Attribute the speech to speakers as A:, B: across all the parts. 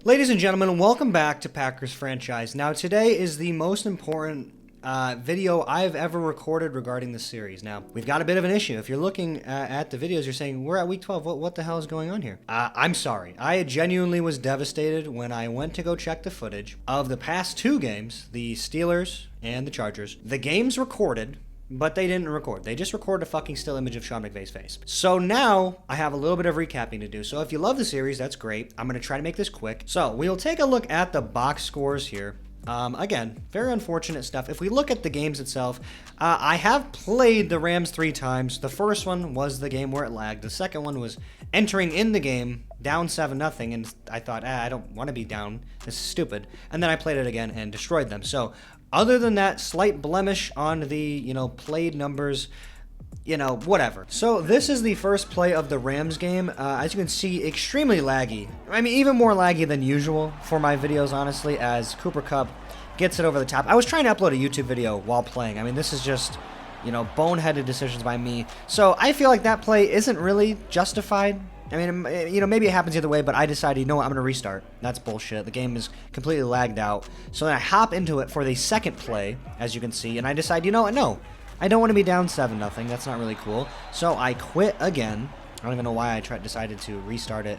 A: Ladies and gentlemen, welcome back to Packers Franchise. Now, today is the most important video I've ever recorded regarding this series. Now, we've got a bit of an issue. If you're looking at the videos, you're saying, we're at week 12. What the hell is going on here? I'm sorry. I genuinely was devastated when I went to go check the footage of the past two games, the Steelers and the Chargers. The games recorded, but they didn't record. They just recorded a fucking still image of Sean McVay's face. So now I have a little bit of recapping to do. So if you love the series, that's great. I'm going to try to make this quick. So we'll take a look at the box scores here. Again, very unfortunate stuff. If we look at the games itself, I have played the Rams 3 times. The first one was the game where it lagged. The second one was entering in the game down 7-0, and I thought, I don't want to be down. This is stupid. And then I played it again and destroyed them. So other than that, slight blemish on the, played numbers, whatever. So this is the first play of the Rams game. As you can see, extremely laggy. I mean, even more laggy than usual for my videos, honestly, as Cooper Kupp gets it over the top. I was trying to upload a YouTube video while playing. I mean, this is just, boneheaded decisions by me. So I feel like that play isn't really justified. I mean, maybe it happens either way, but I decided, I'm going to restart. That's bullshit. The game is completely lagged out. So then I hop into it for the second play, as you can see, and I decide, no. I don't want to be down 7-0. That's not really cool. So I quit again. I don't even know why I decided to restart it.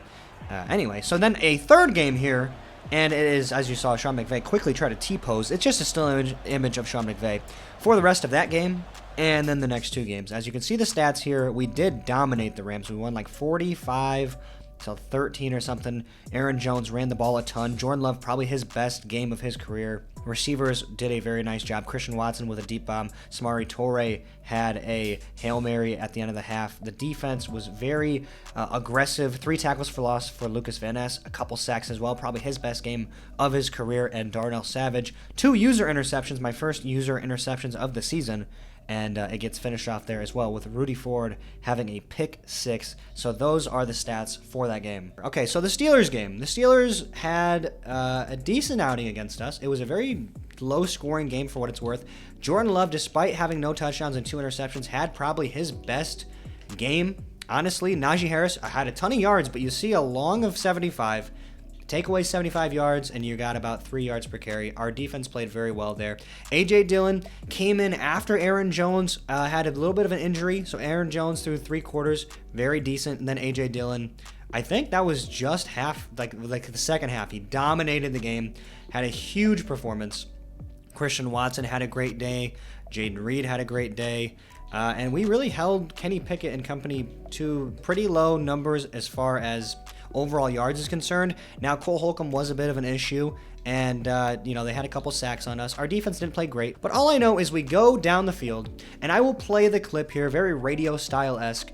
A: Anyway, so then a third game here, and it is, as you saw, Sean McVay quickly try to T-pose. It's just a still image of Sean McVay for the rest of that game, and then the next two games. As you can see the stats here, we did dominate the Rams. We won like 45 to 13 or something. Aaron Jones ran the ball a ton. Jordan Love, probably his best game of his career. Receivers did a very nice job. Christian Watson with a deep bomb. Samori Toure had a Hail Mary at the end of the half. The defense was very aggressive. 3 tackles for loss for Lucas Van Ness. A couple sacks as well. Probably his best game of his career. And Darnell Savage. 2 user interceptions. My first user interceptions of the season. And it gets finished off there as well with Rudy Ford having a pick 6. So those are the stats for that game. Okay, so the Steelers game. The Steelers had a decent outing against us. It was a very low-scoring game for what it's worth. Jordan Love, despite having no touchdowns and 2 interceptions, had probably his best game. Honestly, Najee Harris had a ton of yards, but you see a long of 75. Take away 75 yards, and you got about 3 yards per carry. Our defense played very well there. A.J. Dillon came in after Aaron Jones had a little bit of an injury. So Aaron Jones through 3 quarters, very decent. And then A.J. Dillon, I think that was just half, like the second half. He dominated the game, had a huge performance. Christian Watson had a great day. Jaden Reed had a great day. And we really held Kenny Pickett and company to pretty low numbers as far as overall yards is concerned. Now, Cole Holcomb was a bit of an issue, and, they had a couple sacks on us. Our defense didn't play great, but all I know is we go down the field, and I will play the clip here, very radio style-esque.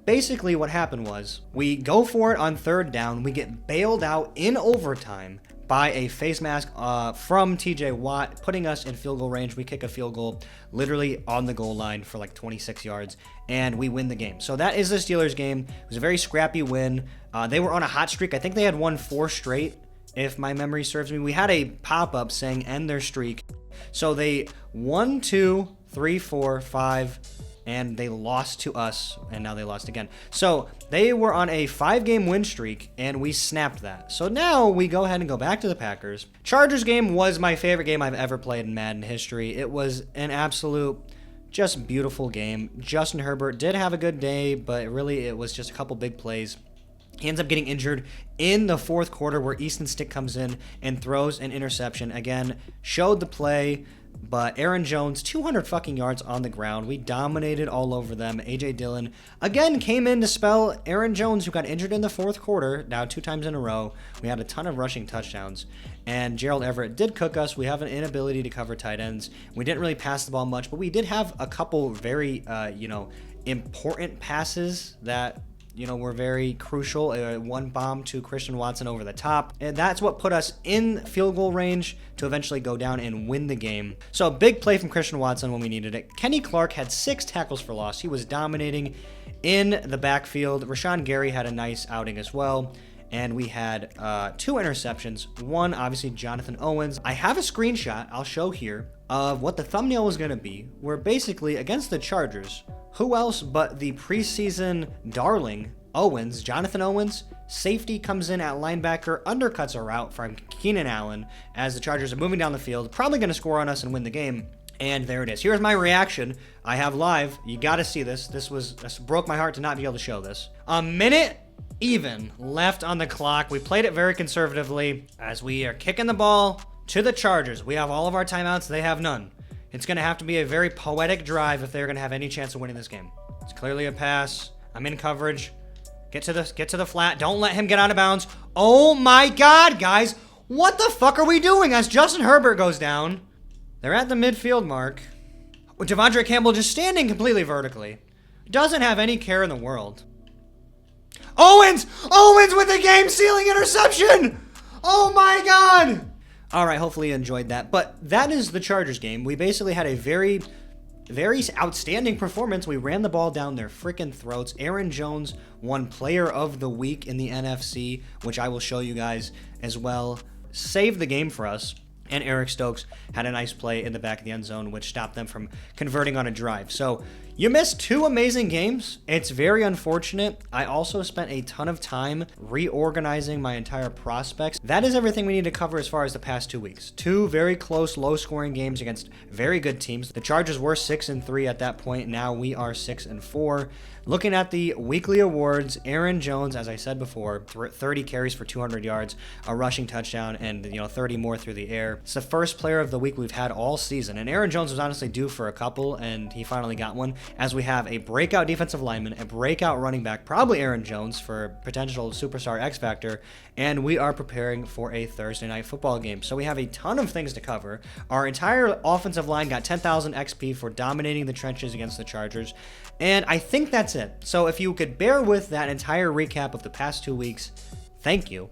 A: Basically, what happened was we go for it on 3rd down. We get bailed out in overtime by a face mask from TJ Watt, putting us in field goal range. We kick a field goal literally on the goal line for like 26 yards, and we win the game. So that is the Steelers game. It was a very scrappy win. They were on a hot streak. I think they had won 4 straight, if my memory serves me. We had a pop-up saying end their streak. So they 1, 2, 3, 4, 5, and they lost to us, and now they lost again. So they were on a 5-game win streak, and we snapped that. So now we go ahead and go back to the Packers. Chargers game was my favorite game I've ever played in Madden history. It was an absolute, just beautiful game. Justin Herbert did have a good day, but really it was just a couple big plays. He ends up getting injured in the 4th quarter where Easton Stick comes in and throws an interception. Again, showed the play. But Aaron Jones, 200 fucking yards on the ground. We dominated all over them. A.J. Dillon, again, came in to spell Aaron Jones, who got injured in the 4th quarter, now 2 times in a row. We had a ton of rushing touchdowns. And Gerald Everett did cook us. We have an inability to cover tight ends. We didn't really pass the ball much, but we did have a couple very, important passes that were very crucial. One bomb to Christian Watson over the top. And that's what put us in field goal range to eventually go down and win the game. So a big play from Christian Watson when we needed it. Kenny Clark had 6 tackles for loss. He was dominating in the backfield. Rashawn Gary had a nice outing as well. And we had 2 interceptions. One, obviously, Jonathan Owens. I have a screenshot I'll show here of what the thumbnail was going to be, where basically against the Chargers, who else but the preseason darling Owens, Jonathan Owens, Safety comes in at linebacker, undercuts a route from Keenan Allen as the Chargers are moving down the field, probably going to score on us and win the game. And there it is. Here's my reaction. I have live. You got to see this. This broke my heart to not be able to show this. A minute even left on the clock. We played it very conservatively as we are kicking the ball to the Chargers. We have all of our timeouts. They have none. It's going to have to be a very poetic drive if they're going to have any chance of winning this game. It's clearly a pass. I'm in coverage. Get to the flat. Don't let him get out of bounds. Oh my God, guys. What the fuck are we doing as Justin Herbert goes down? They're at the midfield mark. Devondre Campbell just standing completely vertically. Doesn't have any care in the world. Owens with the game-sealing interception! Oh my God! All right, hopefully you enjoyed that. But that is the Chargers game. We basically had a very outstanding performance. We ran the ball down their freaking throats. Aaron Jones won Player of the Week in the NFC, which I will show you guys as well. Saved the game for us. And Eric Stokes had a nice play in the back of the end zone, which stopped them from converting on a drive. So you missed 2 amazing games. It's very unfortunate. I also spent a ton of time reorganizing my entire prospects. That is everything we need to cover as far as the past 2 weeks. 2 very close, low-scoring games against very good teams. The Chargers were 6-3 at that point. Now we are 6-4. Looking at the weekly awards, Aaron Jones, as I said before, 30 carries for 200 yards, a rushing touchdown, and 30 more through the air. It's the first player of the week we've had all season, and Aaron Jones was honestly due for a couple, and he finally got one, as we have a breakout defensive lineman, a breakout running back, probably Aaron Jones for potential superstar X Factor, and we are preparing for a Thursday night football game. So we have a ton of things to cover. Our entire offensive line got 10,000 XP for dominating the trenches against the Chargers, and I think that's it. So if you could bear with that entire recap of the past 2 weeks, thank you.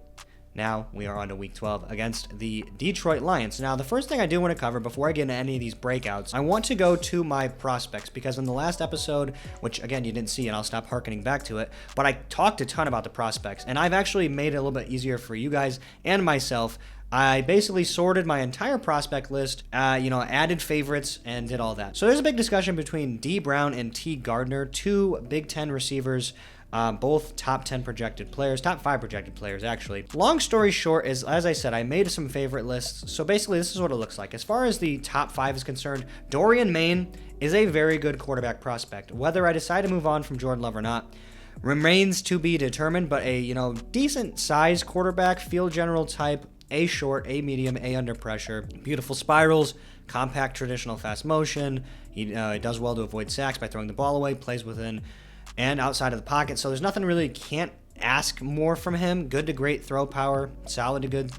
A: Now we are on to week 12 against the Detroit Lions. Now, the first thing I do want to cover before I get into any of these breakouts, I want to go to my prospects, because in the last episode, which again you didn't see and I'll stop hearkening back to it, but I talked a ton about the prospects, and I've actually made it a little bit easier for you guys and myself. I basically sorted my entire prospect list, added favorites, and did all that. So there's a big discussion between D. Brown and T. Gardner, 2 Big Ten receivers, both top 10 projected players, top 5 projected players, actually. Long story short is, as I said, I made some favorite lists. So basically, this is what it looks like. As far as the top 5 is concerned, Dorian Main is a very good quarterback prospect. Whether I decide to move on from Jordan Love or not remains to be determined, but a, decent size quarterback, field general type, A short, A medium, A under pressure, beautiful spirals, compact traditional fast motion. He does well to avoid sacks by throwing the ball away, plays within and outside of the pocket. So there's nothing really, can't ask more from him. Good to great throw power, solid to good,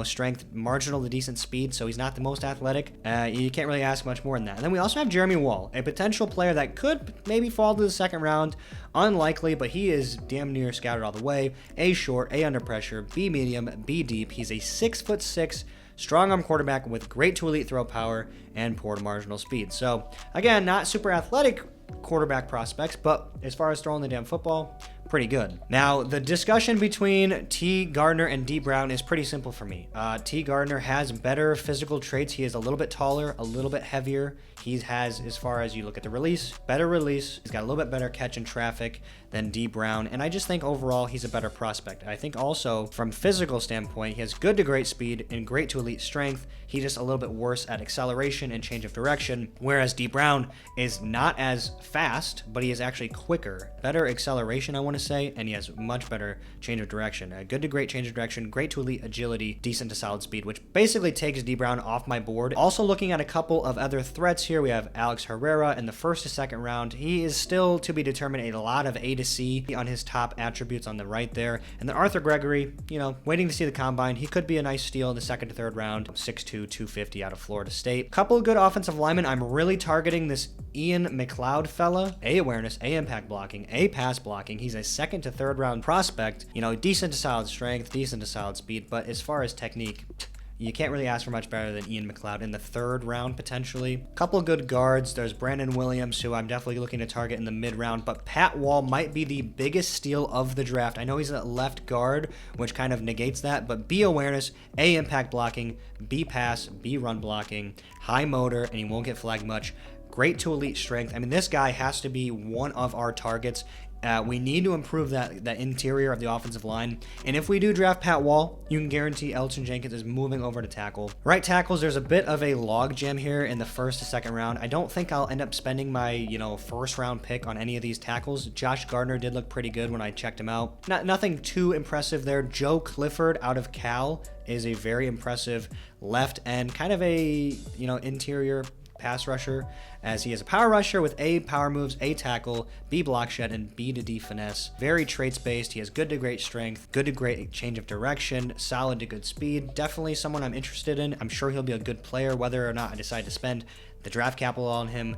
A: strength, marginal to decent speed. So he's not the most athletic. You can't really ask much more than that. And then we also have Jeremy Wall, a potential player that could maybe fall to the second round. Unlikely, but he is damn near scouted all the way. A short, A under pressure, B medium, B deep. He's a 6'6", strong arm quarterback with great to elite throw power and poor to marginal speed. So again, not super athletic quarterback prospects, but as far as throwing the damn football, pretty good. Now, the discussion between T. Gardner and D. Brown is pretty simple for me. T. Gardner has better physical traits. He is a little bit taller, a little bit heavier. He has, as far as you look at the release, better release. He's got a little bit better catch in traffic than D. Brown, and I just think overall he's a better prospect. I think also from physical standpoint, he has good to great speed and great to elite strength. He's just a little bit worse at acceleration and change of direction, whereas D. Brown is not as fast, but he is actually quicker. Better acceleration, I want to say, and he has much better change of direction. Good to great change of direction, great to elite agility, decent to solid speed, which basically takes D. Brown off my board. Also looking at a couple of other threats here, we have Alex Herrera in the first to second round. He is still to be determined, a lot of A to C on his top attributes on the right there. And then Arthur Gregory, waiting to see the combine. He could be a nice steal in the second to third round. 6'2", 250 out of Florida State. Couple of good offensive linemen. I'm really targeting this Ian McLeod fella. A awareness, A impact blocking, A pass blocking. He's a second to third round prospect. Decent to solid strength, decent to solid speed. But as far as technique, you can't really ask for much better than Ian McLeod in the third round, potentially. Couple of good guards. There's Brandon Williams, who I'm definitely looking to target in the mid-round, but Pat Wall might be the biggest steal of the draft. I know he's a left guard, which kind of negates that, but B awareness, A impact blocking, B pass, B run blocking, high motor, and he won't get flagged much. Great to elite strength. I mean, this guy has to be one of our targets We need to improve that interior of the offensive line. And if we do draft Pat Wall, you can guarantee Elgton Jenkins is moving over to tackle. Right tackles, there's a bit of a logjam here in the first to second round. I don't think I'll end up spending my, first round pick on any of these tackles. Josh Gardner did look pretty good when I checked him out. Nothing too impressive there. Joe Clifford out of Cal is a very impressive left end, kind of a, interior pass rusher, as he is a power rusher with A, power moves, A, tackle, B, block shed, and B to D finesse. Very traits based. He has good to great strength, good to great change of direction, solid to good speed. Definitely someone I'm interested in. I'm sure he'll be a good player. Whether or not I decide to spend the draft capital on him,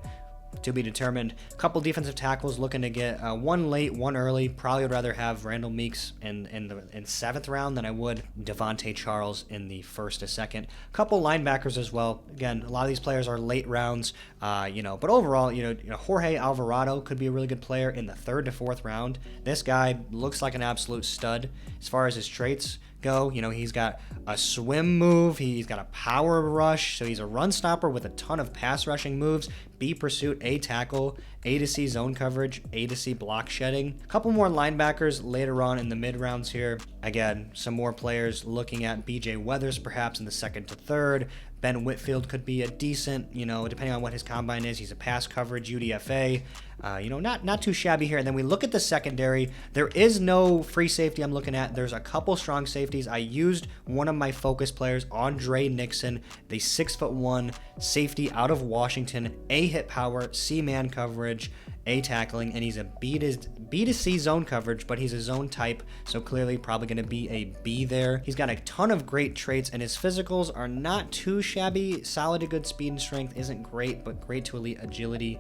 A: to be determined. A couple defensive tackles looking to get one late, one early. Probably would rather have Randall Meeks in seventh round than I would Devontae Charles in the first to second. A couple linebackers as well. Again, a lot of these players are late rounds, but overall, Jorge Alvarado could be a really good player in the third to fourth round. This guy looks like an absolute stud as far as his traits go. He's got a swim move, he's got a power rush, so he's a run stopper with a ton of pass rushing moves. B, pursuit, A, tackle, A to C, zone coverage, A to C, block shedding. A couple more linebackers later on in the mid rounds here. Again, some more players looking at BJ Weathers perhaps in the second to third. Ben Whitfield could be a decent, depending on what his combine is. He's a pass coverage UDFA. Not too shabby here. And then we look at the secondary. There is no free safety I'm looking at. There's a couple strong safeties. I used one of my focus players, Andre Nixon, the 6'1" safety out of Washington. A, hit power, C, man coverage, A, tackling, and he's a B to C zone coverage, but he's a zone type, so clearly probably going to be a B there. He's got a ton of great traits, and his physicals are not too shabby. Solid to good speed and strength, isn't great, but great to elite agility.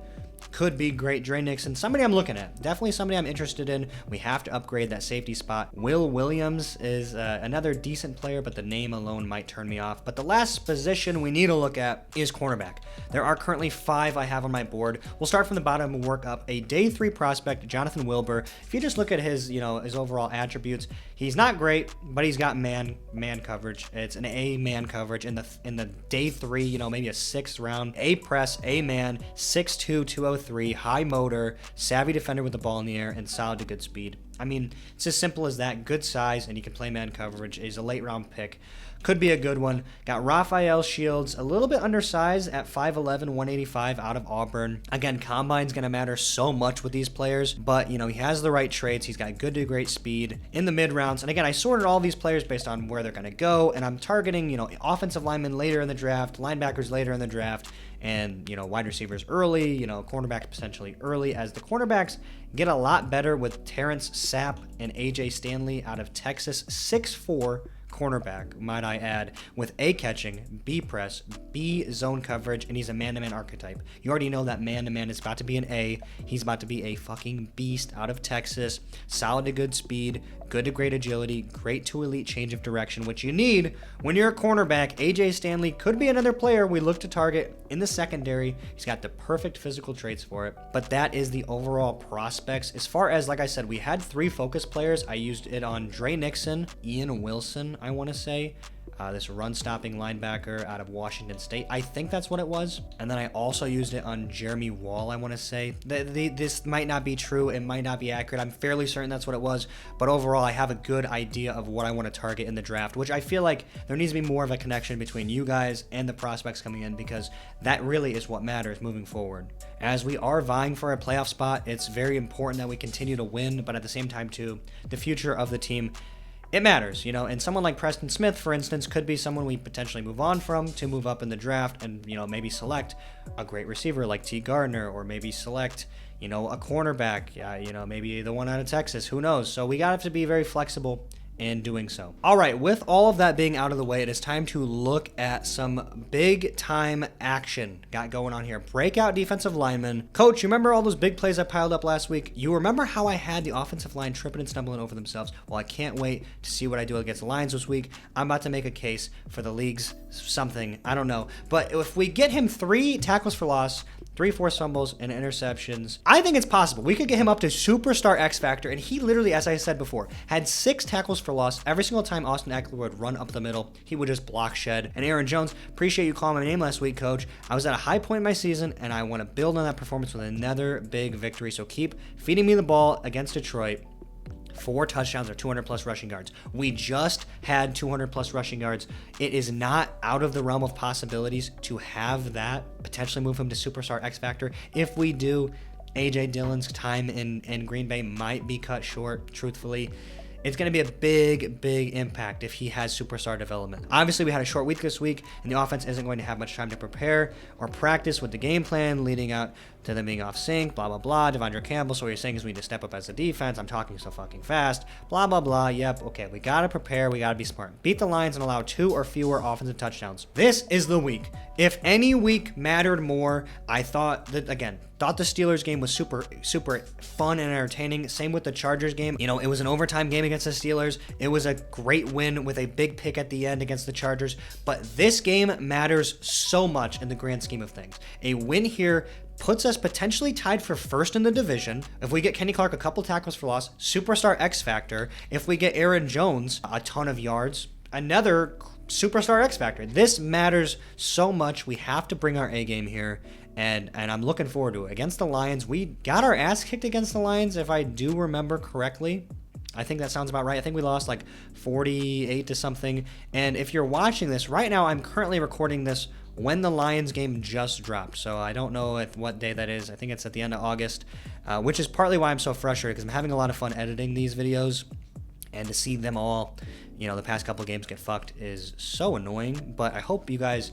A: Could be great. Dre Nixon, somebody I'm looking at. Definitely somebody I'm interested in. We have to upgrade that safety spot. Will Williams is another decent player, but the name alone might turn me off. But the last position we need to look at is cornerback. There are currently 5 I have on my board. We'll start from the bottom and work up. A day 3 prospect, Jonathan Wilbur. If you just look at his, his overall attributes, he's not great, but he's got man coverage. It's an A man coverage in the day 3, maybe a 6th round. A press, A man, 6'2", 203, high motor, savvy defender with the ball in the air, and solid to good speed. I mean, it's as simple as that. Good size, and he can play man coverage. He's a late round pick. Could be a good one. Got Raphael Shields, a little bit undersized at 5'11", 185 out of Auburn. Again, combine's going to matter so much with these players, but, he has the right traits. He's got good to great speed in the mid rounds. And again, I sorted all these players based on where they're going to go, and I'm targeting, offensive linemen later in the draft, linebackers later in the draft, and, wide receivers early, cornerbacks potentially early, as the cornerbacks get a lot better with Terrence Sapp and AJ Stanley out of Texas, 6'4", cornerback, might I add, with A, catching, B, press, B, zone coverage, and he's a man-to-man archetype. You already know that man-to-man is about to be an A. He's about to be a fucking beast out of Texas. Solid to good speed, good to great agility, great to elite change of direction, which you need when you're a cornerback. AJ Stanley could be another player we look to target in the secondary. He's got the perfect physical traits for it, but that is the overall prospects. As far as, like I said, we had 3 focus players. I used it on Dre Nixon, Ian Wilson, I want to say, this run-stopping linebacker out of Washington State. I think that's what it was. And then I also used it on Jeremy Wall, I want to say. This might not be true. It might not be accurate. I'm fairly certain that's what it was. But overall, I have a good idea of what I want to target in the draft, which I feel like there needs to be more of a connection between you guys and the prospects coming in, because that really is what matters moving forward. As we are vying for a playoff spot, it's very important that we continue to win, but at the same time, too, the future of the team, it matters, and someone like Preston Smith, for instance, could be someone we potentially move on from to move up in the draft and, maybe select a great receiver like T. Gardner, or maybe select, a cornerback, maybe the one out of Texas, who knows? So we got to be very flexible in doing so. All right, with all of that being out of the way, it is time to look at some big time action got going on here. Breakout defensive linemen. Coach, you remember all those big plays I piled up last week? You remember how I had the offensive line tripping and stumbling over themselves? Well, I can't wait to see what I do against the Lions this week. I'm about to make a case for the league's something. I don't know. But if we get him 3 tackles for loss, 3 forced fumbles, and interceptions, I think it's possible. We could get him up to superstar X Factor, and he literally, as I said before, had 6 tackles for loss. Every single time Austin Eckler would run up the middle, he would just block shed. And Aaron Jones, appreciate you calling my name last week, coach. I was at a high point in my season, and I want to build on that performance with another big victory. So keep feeding me the ball against Detroit. 4 touchdowns or 200 plus rushing yards. We just had 200 plus rushing yards. It is not out of the realm of possibilities to have that potentially move him to superstar X Factor. If we do, AJ Dillon's time in Green Bay might be cut short, truthfully. It's going to be a big, big impact if he has superstar development. Obviously, we had a short week this week, and the offense isn't going to have much time to prepare or practice with the game plan leading out to them being off sync, blah, blah, blah. Devondre Campbell, so what you're saying is we need to step up as a defense. I'm talking so fucking fast, blah, blah, blah. Yep, okay, we got to prepare. We got to be smart. Beat the Lions and allow 2 or fewer offensive touchdowns. This is the week. If any week mattered more, I thought the Steelers game was super, super fun and entertaining. Same with the Chargers game. You know, it was an overtime game against the Steelers. It was a great win with a big pick at the end against the Chargers. But this game matters so much in the grand scheme of things. A win here puts us potentially tied for first in the division. If we get Kenny Clark a couple tackles for loss, superstar X Factor. If we get Aaron Jones a ton of yards, another superstar X Factor. This matters so much. We have to bring our A game here. And I'm looking forward to it. Against the Lions, we got our ass kicked against the Lions, if I do remember correctly. I think that sounds about right. I think we lost like 48 to something. And if you're watching this right now, I'm currently recording this when the Lions game just dropped. So I don't know what day that is. I think it's at the end of August, which is partly why I'm so frustrated, because I'm having a lot of fun editing these videos. And to see them all, the past couple games get fucked is so annoying. But I hope you guys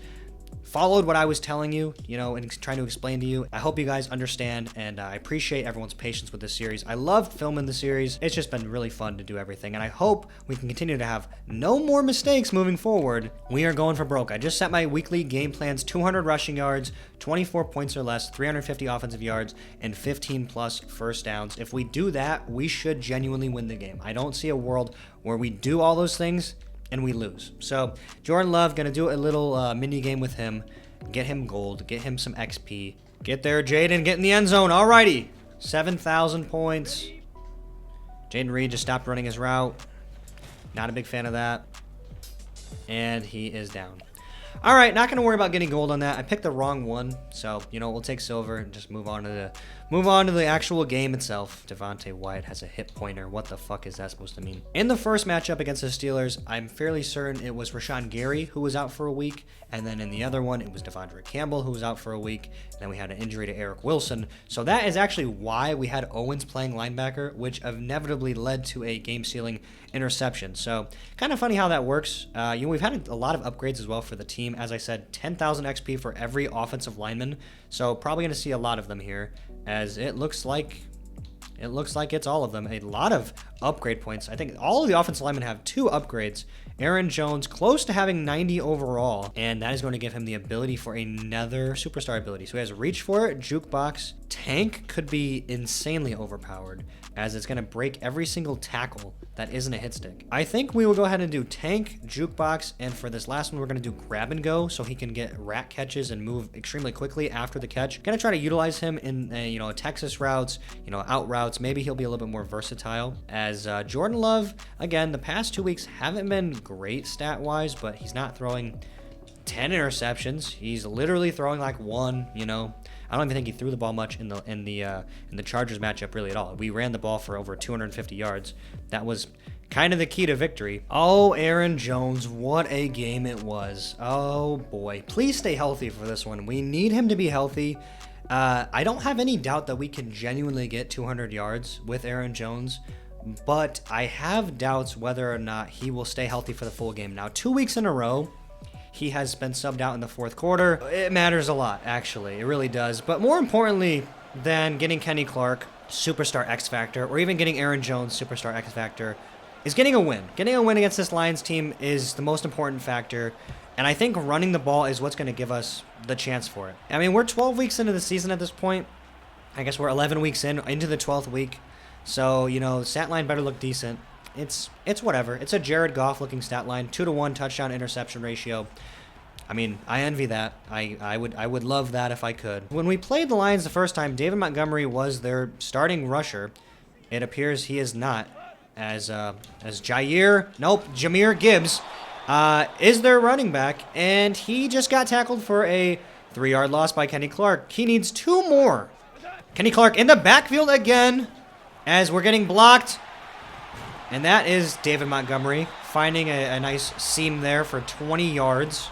A: followed what I was telling you, and trying to explain to you. I hope you guys understand, and I appreciate everyone's patience with this series. I loved filming the series. It's just been really fun to do everything, and I hope we can continue to have no more mistakes moving forward. We are going for broke. I just set my weekly game plans: 200 rushing yards, 24 points or less, 350 offensive yards, and 15 plus first downs. If we do that, we should genuinely win the game. I don't see a world where we do all those things and we lose. So Jordan Love, gonna do a little mini game with him, get him gold, get him some XP. Get there, Jaden, get in the end zone. Alrighty, 7,000 points. Jaden Reed just stopped running his route. Not a big fan of that. And he is down. All right, not going to worry about getting gold on that. I picked the wrong one, so, we'll take silver and just move on to the actual game itself. Devontae Wyatt has a hip pointer. What the fuck is that supposed to mean? In the first matchup against the Steelers, I'm fairly certain it was Rashawn Gary who was out for a week, and then in the other one, it was Devondre Campbell who was out for a week, and then we had an injury to Eric Wilson. So that is actually why we had Owens playing linebacker, which inevitably led to a game-sealing interception. So kind of funny how that works. We've had a lot of upgrades as well for the team. As I said, 10,000 XP for every offensive lineman. So probably going to see a lot of them here, as it looks like it's all of them. A lot of upgrade points. I think all of the offensive linemen have 2 upgrades. Aaron Jones close to having 90 overall, and that is going to give him the ability for another superstar ability. So he has reach for it, jukebox. Tank could be insanely overpowered, as it's going to break every single tackle that isn't a hit stick. I think we will go ahead and do tank, jukebox, and for this last one, we're going to do grab and go, so he can get rat catches and move extremely quickly after the catch. Going to try to utilize him in Texas routes, out routes. Maybe he'll be a little bit more versatile. As Jordan Love, again, the past 2 weeks haven't been great stat-wise, but he's not throwing 10 interceptions. He's literally throwing like 1, I don't even think he threw the ball much in the Chargers matchup really at all. We ran the ball for over 250 yards. That was kind of the key to victory. Oh, Aaron Jones, what a game it was. Oh boy, please stay healthy for this one. We need him to be healthy. I don't have any doubt that we can genuinely get 200 yards with Aaron Jones, but I have doubts whether or not he will stay healthy for the full game. Now, 2 weeks in a row, he has been subbed out in the fourth quarter. It matters a lot, actually. It really does. But more importantly than getting Kenny Clark, superstar X Factor, or even getting Aaron Jones, superstar X Factor, is getting a win. Getting a win against this Lions team is the most important factor. And I think running the ball is what's going to give us the chance for it. I mean, we're 12 weeks into the season at this point. I guess we're 11 weeks into the 12th week. So, stat line better look decent. It's whatever. It's a Jared Goff looking stat line, 2-to-1 touchdown interception ratio. I mean, I envy that. I would love that if I could. When we played the Lions the first time, David Montgomery was their starting rusher. It appears he is not. as Jahmyr Gibbs is their running back, and he just got tackled for a 3-yard loss by Kenny Clark. He needs 2 more. Kenny Clark in the backfield again as we're getting blocked. And that is David Montgomery finding a nice seam there for 20 yards.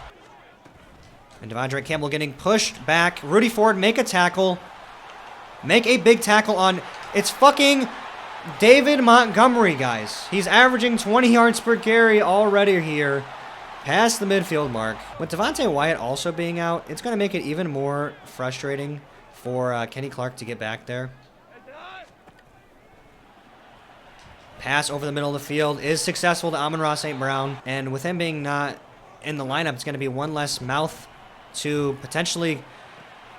A: And Devondre Campbell getting pushed back. Rudy Ford, make a tackle. Make a big tackle on... It's fucking David Montgomery, guys. He's averaging 20 yards per carry already here. Past the midfield mark. With Devontae Wyatt also being out, it's going to make it even more frustrating for Kenny Clark to get back there. Pass over the middle of the field is successful to Amon-Ra St. Brown. And with him being not in the lineup, it's going to be one less mouth to potentially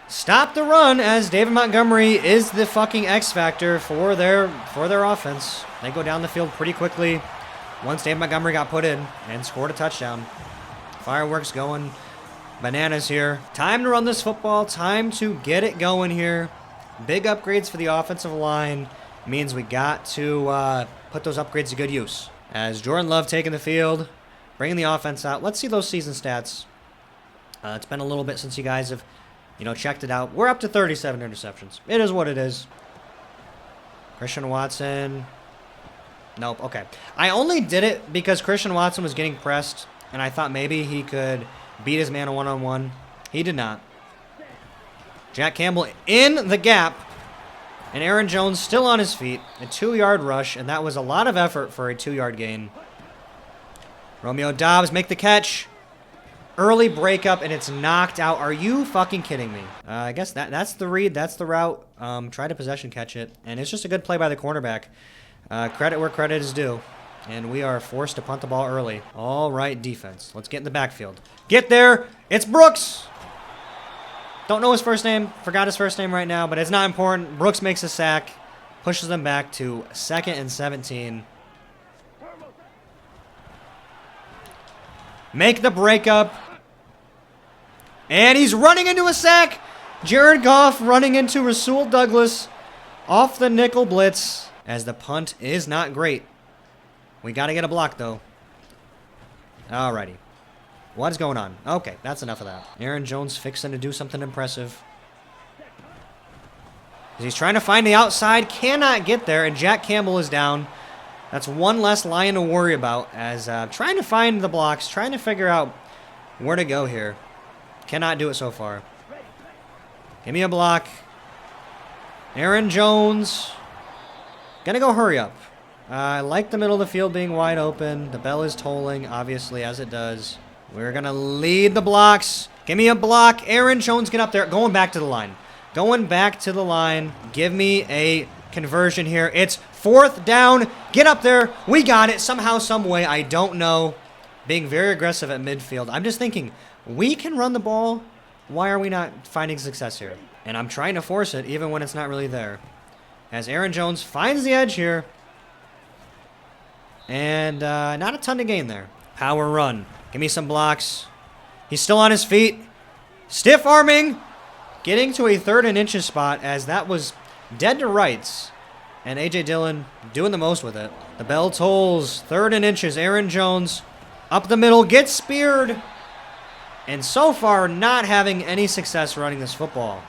A: stop the run, as David Montgomery is the fucking X factor for their offense. They go down the field pretty quickly once David Montgomery got put in and scored a touchdown. Fireworks going bananas here. Time to run this football. Time to get it going here. Big upgrades for the offensive line means we got to put those upgrades to good use. As Jordan Love taking the field, bringing the offense out. Let's see those season stats. It's been a little bit since you guys have, checked it out. We're up to 37 interceptions. It is what it is. Christian Watson. Nope, okay. I only did it because Christian Watson was getting pressed, and I thought maybe he could beat his man one-on-one. He did not. Jack Campbell in the gap, and Aaron Jones still on his feet. A 2-yard rush, and that was a lot of effort for a 2-yard gain. Romeo Doubs make the catch. Early breakup, and it's knocked out. Are you fucking kidding me? I guess that's the read. That's the route. Try to possession catch it. And it's just a good play by the cornerback. Credit where credit is due. And we are forced to punt the ball early. All right, defense. Let's get in the backfield. Get there. It's Brooks. Don't know his first name. Forgot his first name right now, but it's not important. Brooks makes a sack. Pushes them back to 2nd and 17. Make the breakup. And he's running into a sack. Jared Goff running into Rasul Douglas off the nickel blitz, as the punt is not great. We got to get a block, though. Alrighty. What is going on? Okay, that's enough of that. Aaron Jones fixing to do something impressive. He's trying to find the outside. Cannot get there, and Jack Campbell is down. That's one less Lion to worry about, as trying to find the blocks, trying to figure out where to go here. Cannot do it so far. Give me a block. Aaron Jones. Gonna go hurry up. I like the middle of the field being wide open. The bell is tolling, obviously, as it does. We're gonna lead the blocks. Give me a block. Aaron Jones, get up there. Going back to the line. Going back to the line. Give me a conversion here. It's 4th down. Get up there. We got it somehow, some way. I don't know. Being very aggressive at midfield. I'm just thinking, we can run the ball. Why are we not finding success here? And I'm trying to force it even when it's not really there. As Aaron Jones finds the edge here. And not a ton to gain there. Power run. Give me some blocks. He's still on his feet. Stiff arming. Getting to a 3rd and inches spot, as that was dead to rights. And A.J. Dillon doing the most with it. The bell tolls. 3rd and inches. Aaron Jones up the middle. Gets speared. And so far, not having any success running this football.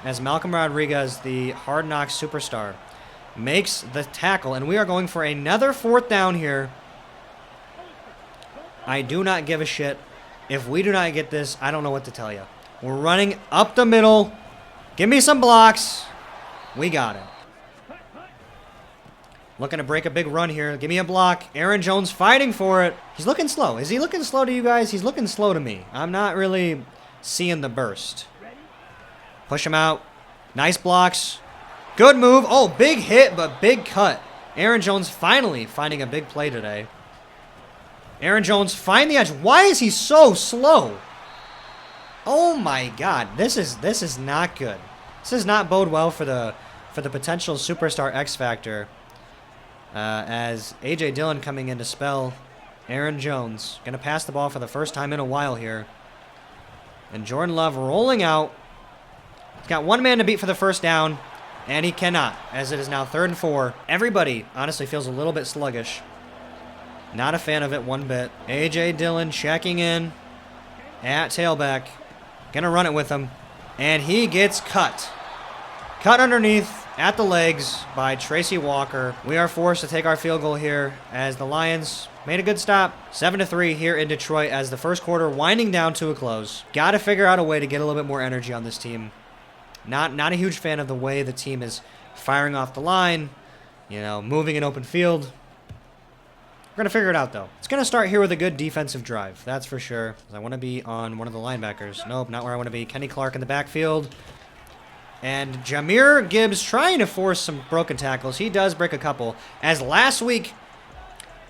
A: As Malcolm Rodriguez, the Hard Knocks superstar, makes the tackle. And we are going for another 4th down here. I do not give a shit. If we do not get this, I don't know what to tell you. We're running up the middle. Give me some blocks. We got it. Looking to break a big run here. Give me a block. Aaron Jones fighting for it. He's looking slow. Is he looking slow to you guys? He's looking slow to me. I'm not really seeing the burst. Push him out. Nice blocks. Good move. Oh, big hit, but big cut. Aaron Jones finally finding a big play today. Aaron Jones find the edge. Why is he so slow? Oh my God. This is not good. This does not bode well for the potential superstar X Factor. As A.J. Dillon coming in to spell Aaron Jones. Going to pass the ball for the first time in a while here. And Jordan Love rolling out. He's got one man to beat for the first down. And he cannot, as it is now 3rd and 4. Everybody, honestly, feels a little bit sluggish. Not a fan of it one bit. A.J. Dillon checking in at tailback. Gonna run it with him. And he gets cut. Cut underneath at the legs by Tracy Walker. We are forced to take our field goal here as the Lions made a good stop. 7-3 here in Detroit as the first quarter winding down to a close. Got to figure out a way to get a little bit more energy on this team. Not a huge fan of the way the team is firing off the line, moving in open field. We're going to figure it out, though. It's going to start here with a good defensive drive. That's for sure. I want to be on one of the linebackers. Nope, not where I want to be. Kenny Clark in the backfield. And Jahmyr Gibbs trying to force some broken tackles. He does break a couple. As last week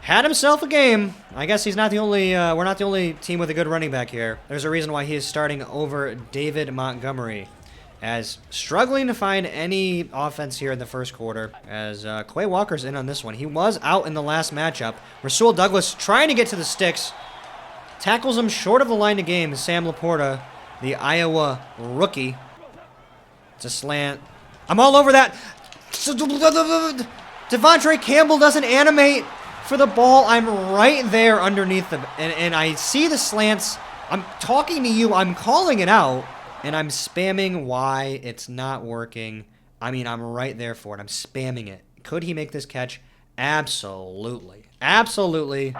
A: had himself a game. I guess he's not the only. We're not the only team with a good running back here. There's a reason why he is starting over David Montgomery. As struggling to find any offense here in the first quarter. As Quay Walker's in on this one. He was out in the last matchup. Rasul Douglas trying to get to the sticks. Tackles him short of the line of game. Sam Laporta, the Iowa rookie. It's a slant. I'm all over that. Devontae Campbell doesn't animate for the ball. I'm right there underneath them. And I see the slants. I'm talking to you. I'm calling it out. And I'm spamming why it's not working. I mean, I'm right there for it. I'm spamming it. Could he make this catch? Absolutely. Absolutely.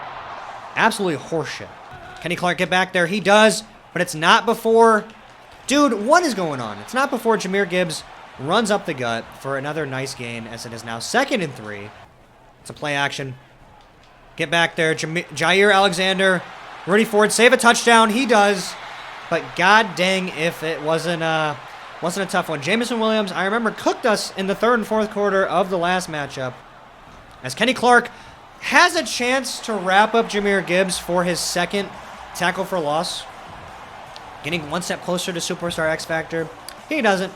A: Absolutely horseshit. Kenny Clark get back there? He does, but it's not before... Dude, what is going on? It's not before Jahmyr Gibbs runs up the gut for another nice gain, as it is now 2nd and 3. It's a play action. Get back there. Jair Alexander. Rudy Ford, save a touchdown. He does. But god dang if it wasn't a tough one. Jameson Williams, I remember, cooked us in the 3rd and 4th quarter of the last matchup. As Kenny Clark has a chance to wrap up Jahmyr Gibbs for his 2nd tackle for loss. Getting one step closer to Superstar X Factor. He doesn't.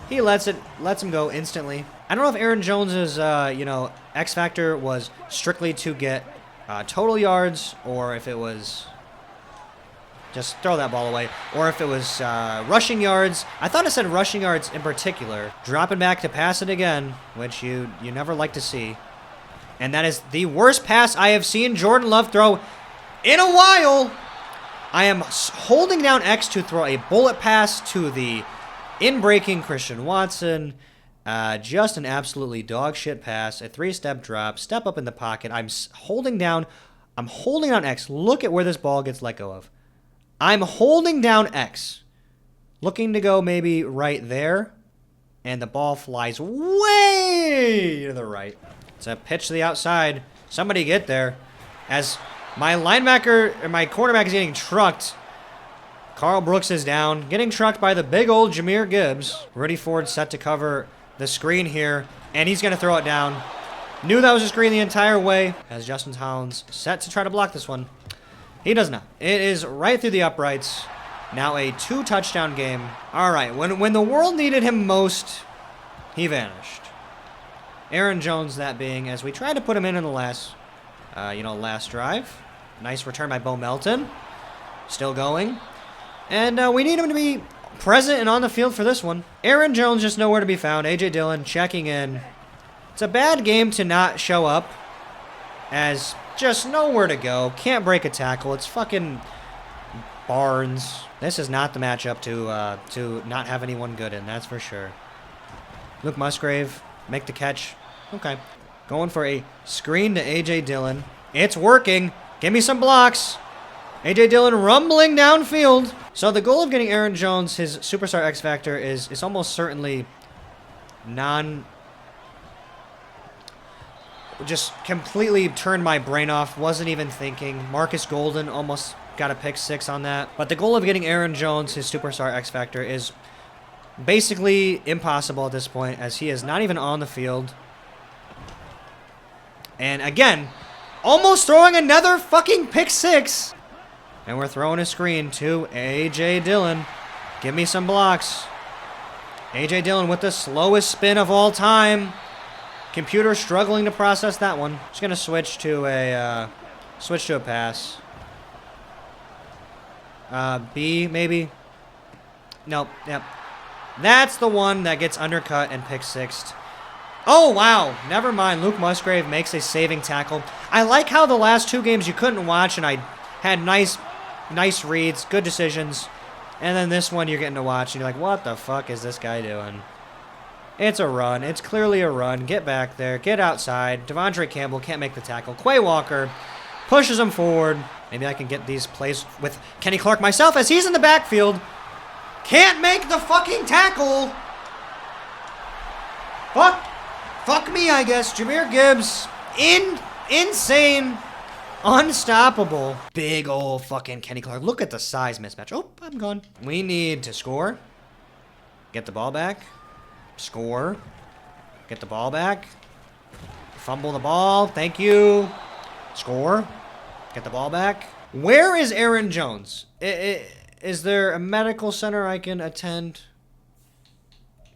A: He lets him go instantly. I don't know if Aaron Jones's, X Factor was strictly to get total yards, or if it was... Just throw that ball away. Or if it was rushing yards. I thought it said rushing yards in particular. Dropping back to pass it again, which you never like to see. And that is the worst pass I have seen Jordan Love throw in a while. I am holding down X to throw a bullet pass to the in-breaking Christian Watson. Just an absolutely dog shit pass. A 3-step drop. Step up in the pocket. I'm holding down X. Look at where this ball gets let go of. I'm holding down X, looking to go maybe right there, and the ball flies way to the right. It's a pitch to the outside. Somebody get there. As my cornerback is getting trucked. Carl Brooks is down, getting trucked by the big old Jahmyr Gibbs. Rudy Ford set to cover the screen here, and he's going to throw it down. Knew that was a screen the entire way, as Justin Hollins set to try to block this one. He does not. It is right through the uprights. Now a 2-touchdown game. All right, when the world needed him most, he vanished. Aaron Jones, that being, as we tried to put him in the last drive. Nice return by Bo Melton. Still going. And we need him to be present and on the field for this one. Aaron Jones just nowhere to be found. A.J. Dillon checking in. It's a bad game to not show up, as... Just nowhere to go. Can't break a tackle. It's fucking Barnes. This is not the matchup to not have anyone good in, that's for sure. Luke Musgrave, make the catch. Okay. Going for a screen to A.J. Dillon. It's working. Give me some blocks. A.J. Dillon rumbling downfield. So the goal of getting Aaron Jones, his Superstar X Factor, is almost certainly just completely turned my brain off. Wasn't even thinking. Marcus Golden almost got a pick 6 on that. But the goal of getting Aaron Jones, his Superstar X Factor, is basically impossible at this point, as he is not even on the field. And again, almost throwing another fucking pick 6. And we're throwing a screen to A.J. Dillon. Give me some blocks. A.J. Dillon with the slowest spin of all time. Computer struggling to process that one. Just gonna switch to a pass. B maybe. Nope. Yep. That's the one that gets undercut and pick sixed. Oh, wow. Never mind. Luke Musgrave makes a saving tackle. I like how the last 2 games you couldn't watch, and I had nice reads, good decisions. And then this one you're getting to watch, and you're like, what the fuck is this guy doing? It's a run. It's clearly a run. Get back there. Get outside. Devondre Campbell can't make the tackle. Quay Walker pushes him forward. Maybe I can get these plays with Kenny Clark myself as he's in the backfield. Can't make the fucking tackle. Fuck me, I guess. Jahmyr Gibbs. Insane. Unstoppable. Big old fucking Kenny Clark. Look at the size mismatch. Oh, I'm gone. We need to score. Get the ball back. Score. Get the ball back. Fumble the ball. Thank you. Score. Get the ball back. Where is Aaron Jones? Is there a medical center I can attend?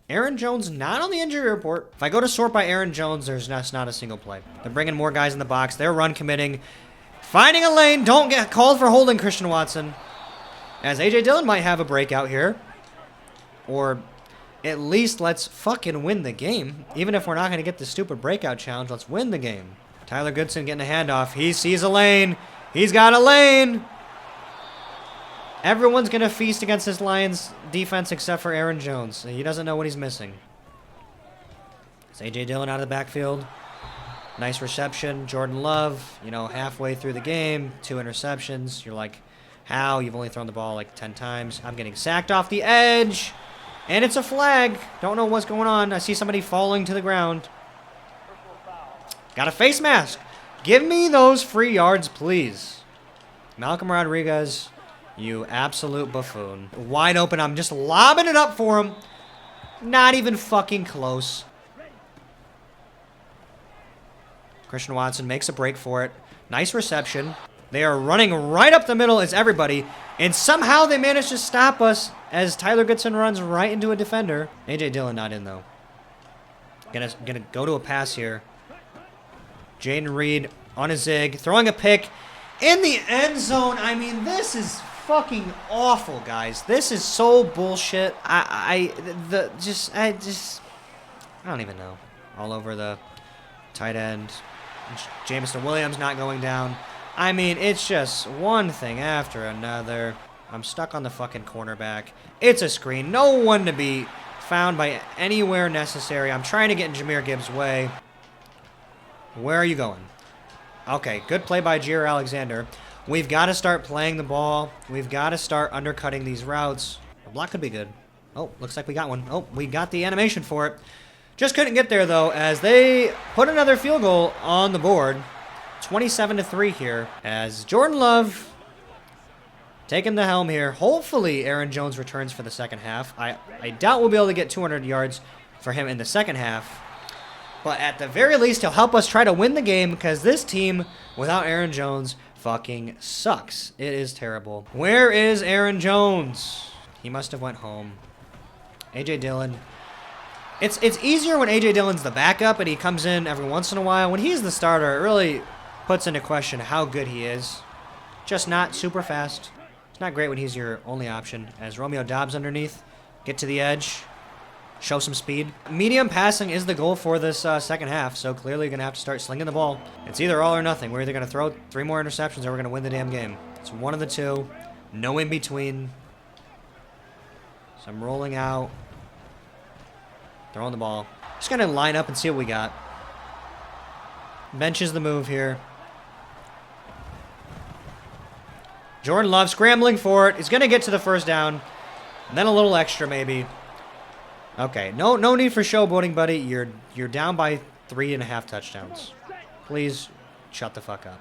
A: Aaron Jones not on the injury report. If I go to sort by Aaron Jones, there's not a single play. They're bringing more guys in the box. They're run committing. Finding a lane. Don't get called for holding Christian Watson. As A.J. Dillon might have a breakout here. Or at least let's fucking win the game. Even if we're not going to get the stupid breakout challenge, let's win the game. Tyler Goodson getting a handoff. He sees a lane. He's got a lane. Everyone's going to feast against this Lions defense except for Aaron Jones. He doesn't know what he's missing. It's A.J. Dillon out of the backfield. Nice reception. Jordan Love, halfway through the game, 2 interceptions. You're like, how? You've only thrown the ball like 10 times. I'm getting sacked off the edge. And it's a flag. Don't know what's going on. I see somebody falling to the ground. Got a face mask. Give me those free yards, please. Malcolm Rodriguez. You absolute buffoon. Wide open. I'm just lobbing it up for him. Not even fucking close. Christian Watson makes a break for it. Nice reception. They are running right up the middle as everybody. And somehow they manage to stop us as Tyler Goodson runs right into a defender. A.J. Dillon not in, though. Gonna go to a pass here. Jaden Reed on a zig. Throwing a pick in the end zone. I mean, this is fucking awful, guys. This is so bullshit. I don't even know. All over the tight end. Jameson Williams not going down. I mean, it's just one thing after another. I'm stuck on the fucking cornerback. It's a screen. No one to be found by anywhere necessary. I'm trying to get in Jahmyr Gibbs' way. Where are you going? Okay, good play by Jair Alexander. We've got to start playing the ball. We've got to start undercutting these routes. The block could be good. Oh, looks like we got one. Oh, we got the animation for it. Just couldn't get there, though, as they put another field goal on the board. 27-3 here, as Jordan Love taking the helm here. Hopefully, Aaron Jones returns for the second half. I doubt we'll be able to get 200 yards for him in the second half. But at the very least, he'll help us try to win the game, because this team, without Aaron Jones, fucking sucks. It is terrible. Where is Aaron Jones? He must have went home. A.J. Dillon. It's easier when A.J. Dillon's the backup and he comes in every once in a while. When he's the starter, it really puts into question how good he is. Just not super fast. It's not great when he's your only option. As Romeo Doubs underneath. Get to the edge. Show some speed. Medium passing is the goal for this second half, so clearly you're going to have to start slinging the ball. It's either all or nothing. We're either going to throw 3 more interceptions or we're going to win the damn game. It's one of the two. No in between. So I'm rolling out. Throwing the ball. Just going to line up and see what we got. Bench is the move here. Jordan Love scrambling for it. He's going to get to the first down. And then a little extra maybe. Okay, no need for showboating, buddy. You're down by 3.5 touchdowns. Please shut the fuck up.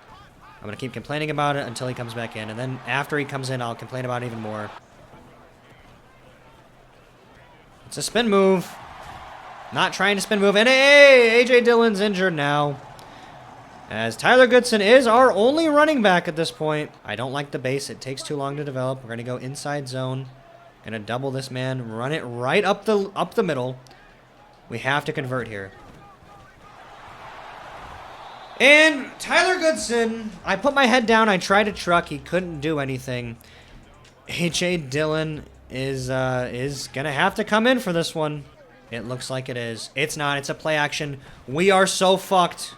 A: I'm going to keep complaining about it until he comes back in. And then after he comes in, I'll complain about it even more. It's a spin move. Not trying to spin move. And hey, A.J. Dillon's injured now. As Tyler Goodson is our only running back at this point. I don't like the base. It takes too long to develop. We're going to go inside zone. Going to double this man. Run it right up the middle. We have to convert here. And Tyler Goodson. I put my head down. I tried to truck. He couldn't do anything. A.J. Dillon is gonna have to come in for this one. It looks like it is. It's not. It's a play action. We are so fucked.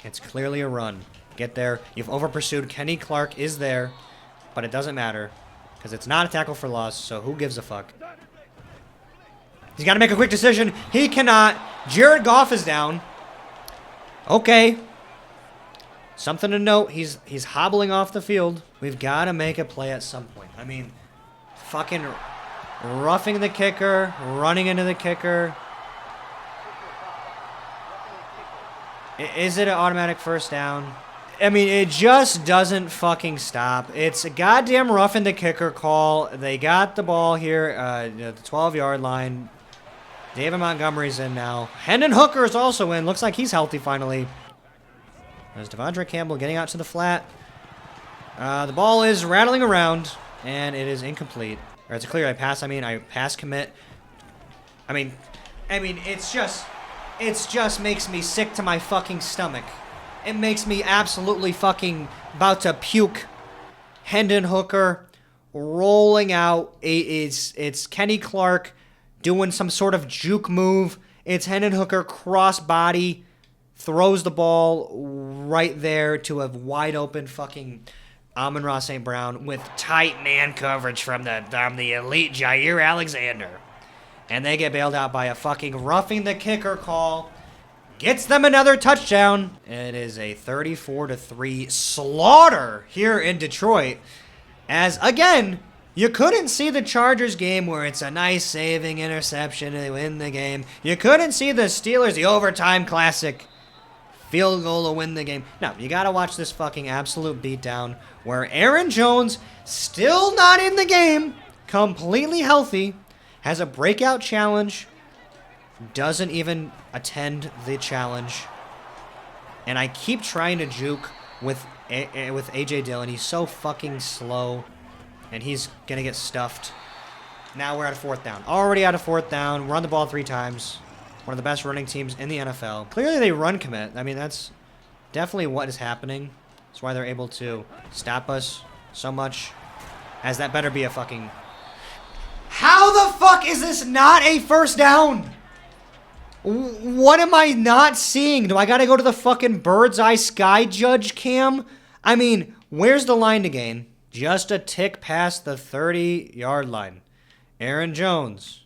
A: It's clearly a run. Get there. You've over pursued. Kenny Clark is there, but it doesn't matter because it's not a tackle for loss. So who gives a fuck? He's got to make a quick decision. He cannot. Jared Goff is down. Okay. Something to note. He's hobbling off the field. We've got to make a play at some point. I mean, fucking roughing the kicker, running into the kicker. Is it an automatic first down? I mean, it just doesn't fucking stop. It's a goddamn roughing the kicker call. They got the ball here at the 12-yard line. David Montgomery's in now. Hendon Hooker is also in. Looks like he's healthy finally. There's Devondre Campbell getting out to the flat. The ball is rattling around, and it is incomplete. Or it's a clear I pass. I pass commit. I mean, it just makes me sick to my fucking stomach. It makes me absolutely fucking about to puke. Hendon Hooker rolling out. It's Kenny Clark doing some sort of juke move. It's Hendon Hooker cross body, throws the ball right there to a wide open fucking Amon-Ra St. Brown with tight man coverage from the elite Jair Alexander. And they get bailed out by a fucking roughing the kicker call. Gets them another touchdown. It is a 34-3 slaughter here in Detroit. As, again, you couldn't see the Chargers game where it's a nice saving interception and they win the game. You couldn't see the Steelers, the overtime classic field goal to win the game. No, you gotta watch this fucking absolute beatdown where Aaron Jones, still not in the game, completely healthy, has a breakout challenge, doesn't even attend the challenge. And I keep trying to juke with A.J. Dillon. He's so fucking slow. And he's going to get stuffed. Now we're at a fourth down. Already at a fourth down. Run the ball 3 times. One of the best running teams in the NFL. Clearly they run commit. I mean, that's definitely what is happening. That's why they're able to stop us so much. As that better be a fucking... How the fuck is this not a first down? What am I not seeing? Do I gotta go to the fucking bird's eye sky judge cam? I mean, where's the line to gain? Just a tick past the 30-yard line. Aaron Jones,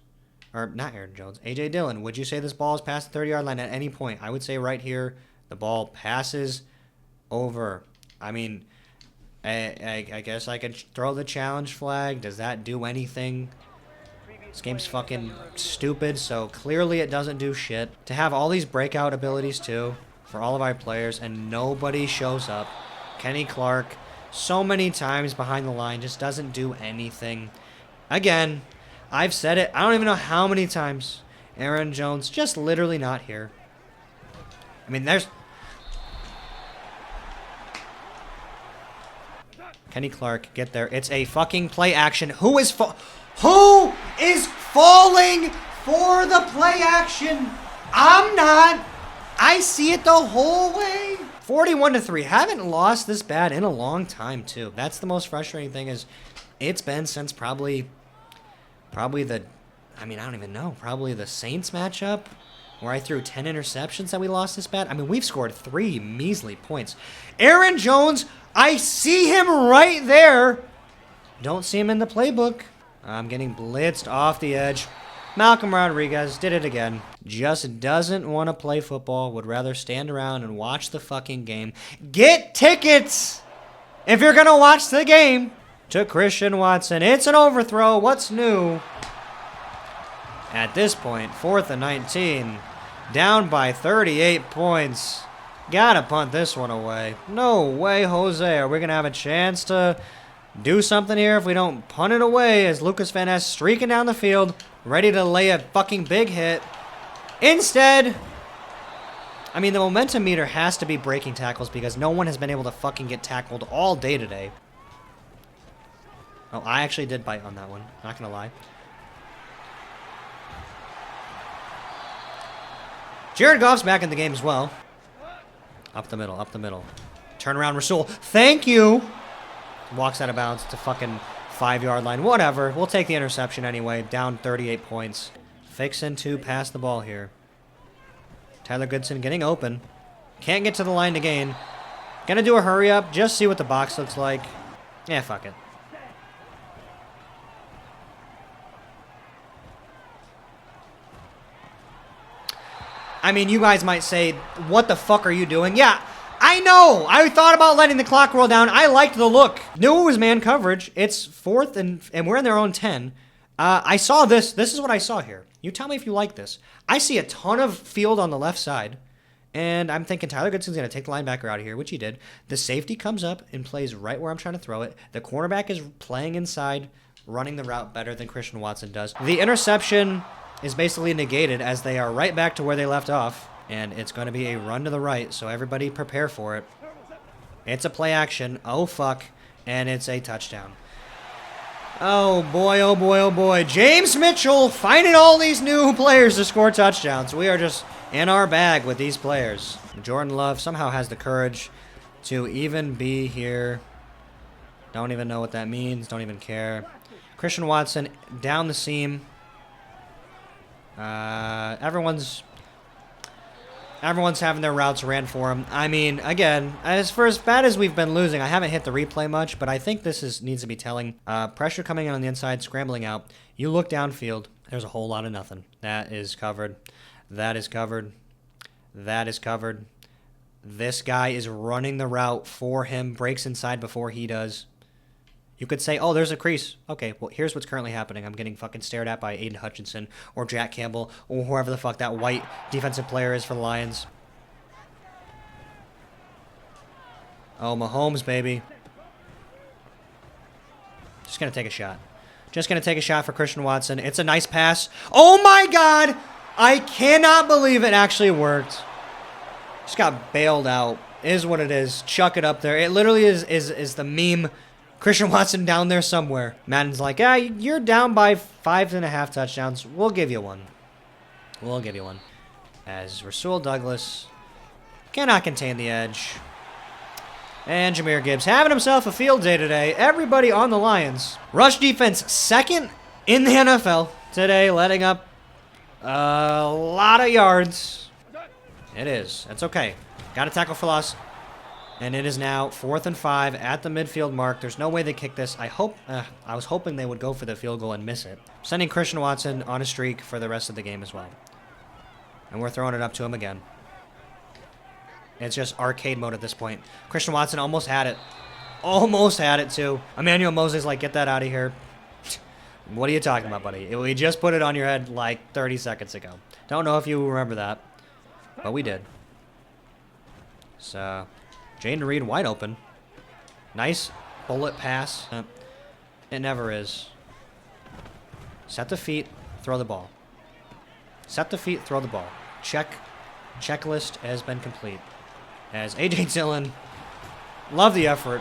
A: or not Aaron Jones, A.J. Dillon, would you say this ball is past the 30-yard line at any point? I would say right here, the ball passes over. I mean, I guess I could throw the challenge flag. Does that do anything? This game's fucking stupid, so clearly it doesn't do shit. To have all these breakout abilities, too, for all of our players, and nobody shows up. Kenny Clark, so many times behind the line, just doesn't do anything. Again, I've said it, I don't even know how many times. Aaron Jones, just literally not here. I mean, there's... Kenny Clark, get there. It's a fucking play action. Who is falling for the play action? I'm not. I see it the whole way. 41-3. Haven't lost this bad in a long time, too. That's the most frustrating thing is it's been since probably the, I mean, I don't even know, probably the Saints matchup where I threw 10 interceptions that we lost this bad. I mean, we've scored 3 measly points. Aaron Jones, I see him right there. Don't see him in the playbook. I'm getting blitzed off the edge. Malcolm Rodriguez did it again. Just doesn't want to play football. Would rather stand around and watch the fucking game. Get tickets if you're going to watch the game. To Christian Watson. It's an overthrow. What's new? At this point, 4th and 19. Down by 38 points. Gotta punt this one away. No way, Jose. Are we going to have a chance to do something here if we don't punt it away as Lucas Van Ness streaking down the field, ready to lay a fucking big hit. Instead, I mean, the momentum meter has to be breaking tackles because no one has been able to fucking get tackled all day today. Oh, I actually did bite on that one. Not gonna lie. Jared Goff's back in the game as well. Up the middle, up the middle. Turn around, Rasul. Thank you. Walks out of bounds to fucking 5-yard line. Whatever. We'll take the interception anyway. Down 38 points. Fixing to pass the ball here. Tyler Goodson getting open. Can't get to the line to gain. Gonna do a hurry up. Just see what the box looks like. Yeah, fuck it. I mean, you guys might say, what the fuck are you doing? Yeah, I know. I thought about letting the clock roll down. I liked the look. Knew it was man coverage. It's 4th and we're in their own 10. I saw this. This is what I saw here. You tell me if you like this. I see a ton of field on the left side. And I'm thinking Tyler Goodson's going to take the linebacker out of here, which he did. The safety comes up and plays right where I'm trying to throw it. The cornerback is playing inside, running the route better than Christian Watson does. The interception is basically negated as they are right back to where they left off. And it's going to be a run to the right, so everybody prepare for it. It's a play action. Oh, fuck. And it's a touchdown. Oh, boy, oh, boy, oh, boy. James Mitchell finding all these new players to score touchdowns. We are just in our bag with these players. Jordan Love somehow has the courage to even be here. Don't even know what that means. Don't even care. Christian Watson down the seam. Everyone's having their routes ran for him. I mean, again, as bad as we've been losing, I haven't hit the replay much, but I think this needs to be telling. Pressure coming in on the inside, scrambling out. You look downfield, there's a whole lot of nothing. That is covered. That is covered. That is covered. This guy is running the route for him, breaks inside before he does. You could say, oh, there's a crease. Okay, well, here's what's currently happening. I'm getting fucking stared at by Aiden Hutchinson or Jack Campbell or whoever the fuck that white defensive player is for the Lions. Oh, Mahomes, baby. Just going to take a shot. Just going to take a shot for Christian Watson. It's a nice pass. Oh, my God. I cannot believe it actually worked. Just got bailed out. Is what it is. Chuck it up there. It literally is the meme. Christian Watson down there somewhere. Madden's like, yeah, you're down by 5.5 touchdowns. We'll give you one. We'll give you one. As Rasul Douglas cannot contain the edge. And Jahmyr Gibbs having himself a field day today. Everybody on the Lions. Rush defense second in the NFL today, letting up a lot of yards. It is. That's okay. Got to tackle for loss. And it is now 4th and 5 at the midfield mark. There's no way they kick this. I was hoping they would go for the field goal and miss it. Sending Christian Watson on a streak for the rest of the game as well. And we're throwing it up to him again. It's just arcade mode at this point. Christian Watson almost had it. Almost had it, too. Emmanuel Moses like, get that out of here. What are you talking about, buddy? We just put it on your head like 30 seconds ago. Don't know if you remember that. But we did. So... Jaden Reed wide open. Nice bullet pass. It never is. Set the feet, throw the ball. Set the feet, throw the ball. Checklist has been complete. As A.J. Dillon, love the effort.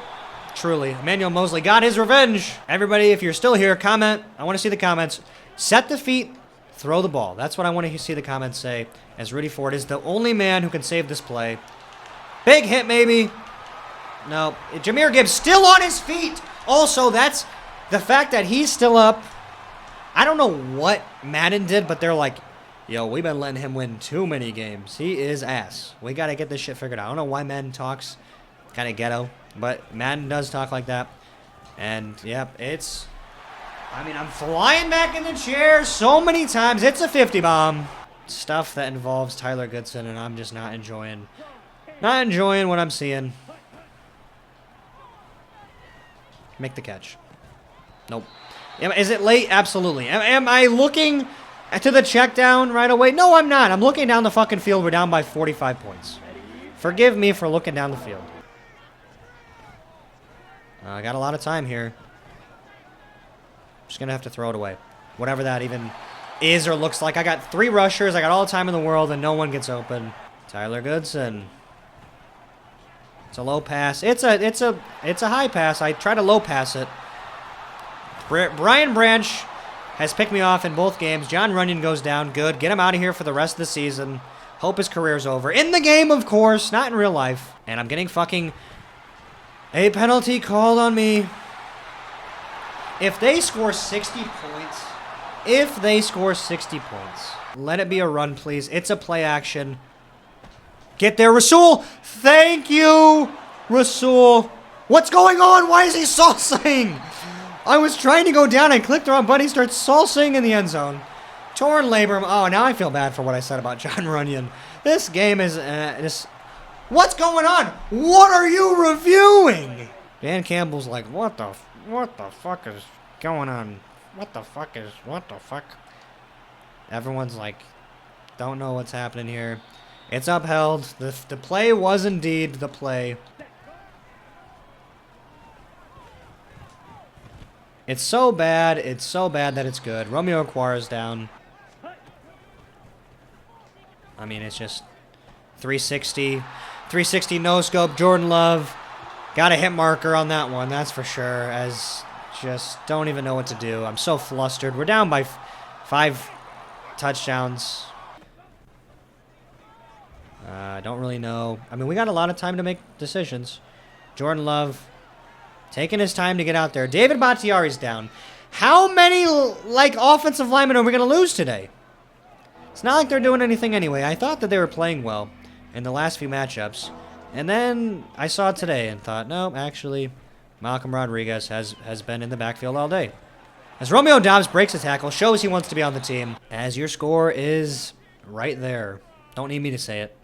A: Truly. Emmanuel Mosley got his revenge. Everybody, if you're still here, comment. I want to see the comments. Set the feet, throw the ball. That's what I want to see the comments say. As Rudy Ford is the only man who can save this play. Big hit, maybe. No. Jahmyr Gibbs still on his feet. Also, that's the fact that he's still up. I don't know what Madden did, but they're like, yo, we've been letting him win too many games. He is ass. We got to get this shit figured out. I don't know why Madden talks kind of ghetto, but Madden does talk like that. And, yep, it's... I mean, I'm flying back in the chair so many times. It's a 50 bomb. Stuff that involves Tyler Goodson, and I'm just not enjoying... Not enjoying what I'm seeing. Make the catch. Nope. Is it late? Absolutely. Am I looking to the check down right away? No, I'm not. I'm looking down the fucking field. We're down by 45 points. Forgive me for looking down the field. I got a lot of time here. Just going to have to throw it away. Whatever that even is or looks like. I got 3 rushers. I got all the time in the world, and no one gets open. Tyler Goodson. It's a low pass. It's a high pass. I try to low pass it. Brian Branch has picked me off in both games. John Runyon goes down. Good. Get him out of here for the rest of the season. Hope his career's over. In the game, of course. Not in real life. And I'm getting fucking a penalty called on me. If they score 60 points, let it be a run, please. It's a play action. Get there, Rasul. Thank you, Rasul. What's going on? Why is he salsaing? I was trying to go down. I clicked the wrong button. He starts salsaing in the end zone. Torn labrum. Oh, now I feel bad for what I said about John Runyon. This game is What's going on? What are you reviewing? Dan Campbell's like, what the fuck is going on? What the fuck? Everyone's like, don't know what's happening here. It's upheld. The play was indeed the play. It's so bad that it's good. Romeo Aquara's down. I mean, it's just 360 no scope. Jordan Love got a hit marker on that one, that's for sure. As just don't even know what to do. I'm so flustered. We're down by 5 touchdowns. I don't really know. I mean, we got a lot of time to make decisions. Jordan Love taking his time to get out there. David Bakhtiari's down. How many, offensive linemen are we going to lose today? It's not like they're doing anything anyway. I thought that they were playing well in the last few matchups. And then I saw it today and thought, no, actually, Malcolm Rodriguez has been in the backfield all day. As Romeo Doubs breaks a tackle, shows he wants to be on the team. As your score is right there. Don't need me to say it.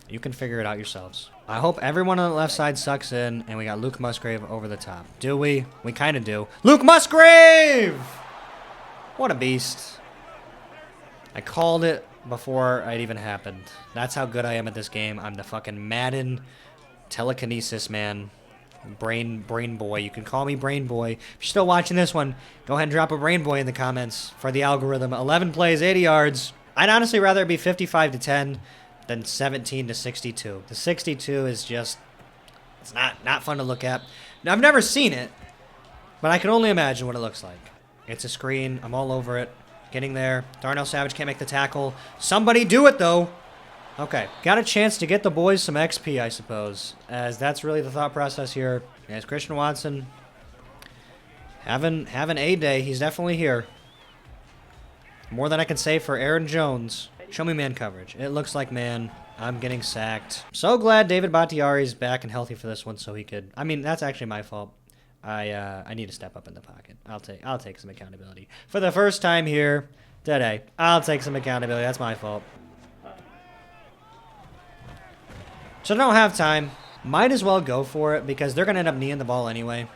A: You can figure it out yourselves. I hope everyone on the left side sucks in, and we got Luke Musgrave over the top. Do we? We kind of do. Luke Musgrave! What a beast. I called it before it even happened. That's how good I am at this game. I'm the fucking Madden telekinesis man. Brain boy. You can call me Brain Boy. If you're still watching this one, go ahead and drop a Brain Boy in the comments for the algorithm. 11 plays, 80 yards. I'd honestly rather it be 55-10 than 17-62. The 62 is just, it's not fun to look at. Now, I've never seen it, but I can only imagine what it looks like. It's a screen. I'm all over it. Getting there. Darnell Savage can't make the tackle. Somebody do it, though. Okay. Got a chance to get the boys some XP, I suppose, as that's really the thought process here. As Christian Watson having a day. He's definitely here. More than I can say for Aaron Jones. Show me man coverage. It looks like man. I'm getting sacked. So glad David Bakhtiari's back and healthy for this one so he could... I mean, that's actually my fault. I need to step up in the pocket. I'll take some accountability. For the first time here today, I'll take some accountability. That's my fault. So I don't have time. Might as well go for it because they're going to end up kneeing the ball anyway.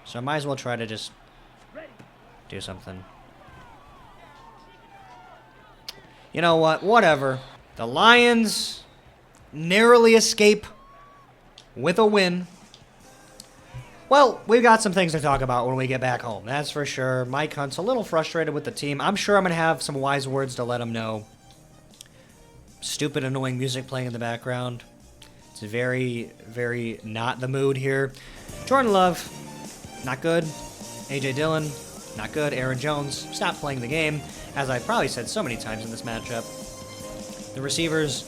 A: So I might as well try to just do something. You know what? Whatever. The Lions narrowly escape with a win. Well, we've got some things to talk about when we get back home. That's for sure. Mike Hunt's a little frustrated with the team. I'm sure I'm going to have some wise words to let him know. Stupid, annoying music playing in the background. It's very, very not the mood here. Jordan Love, not good. A.J. Dillon, not good. Aaron Jones, stop playing the game. As I've probably said so many times in this matchup, the receivers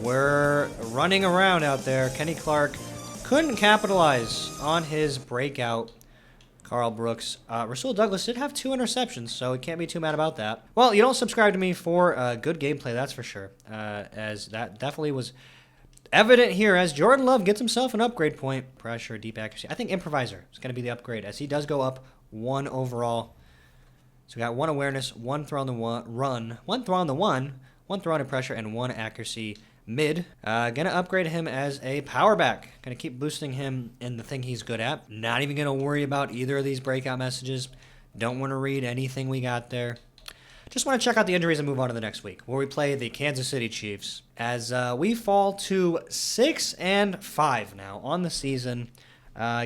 A: were running around out there. Kenny Clark couldn't capitalize on his breakout. Carl Brooks. Rasul Douglas did have 2 interceptions, so he can't be too mad about that. Well, you don't subscribe to me for good gameplay, that's for sure. As that definitely was evident here as Jordan Love gets himself an upgrade point. Pressure, deep accuracy. I think Improviser is going to be the upgrade as he does go up 1 overall. So we got 1 awareness, 1 throw on the run, 1 throw on the 1 throw on pressure, and 1 accuracy mid. Gonna upgrade him as a power back. Gonna keep boosting him in the thing he's good at. Not even gonna worry about either of these breakout messages. Don't want to read anything we got there. Just want to check out the injuries and move on to the next week, where we play the Kansas City Chiefs. As we fall to 6-5 now on the season.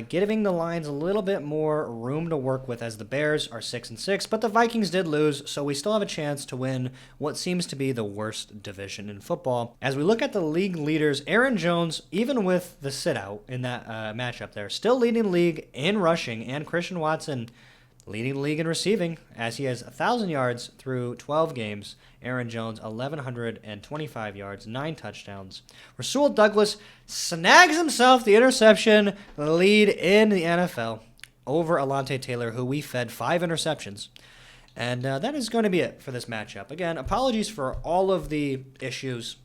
A: Giving the Lions a little bit more room to work with as the Bears are 6-6, but the Vikings did lose, so we still have a chance to win what seems to be the worst division in football. As we look at the league leaders, Aaron Jones, even with the sit-out in that matchup there, still leading the league in rushing, and Christian Watson leading the league in receiving, as he has 1,000 yards through 12 games. Aaron Jones, 1,125 yards, 9 touchdowns. Rasul Douglas snags himself the interception lead in the NFL. over Alante Taylor, who we fed 5 interceptions. And that is going to be it for this matchup. Again, apologies for all of the issues.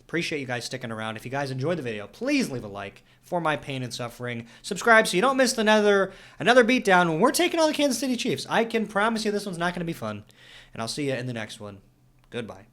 A: Appreciate you guys sticking around. If you guys enjoyed the video, please leave a like for my pain and suffering. Subscribe so you don't miss another beatdown when we're taking on the Kansas City Chiefs. I can promise you this one's not going to be fun. And I'll see you in the next one. Goodbye.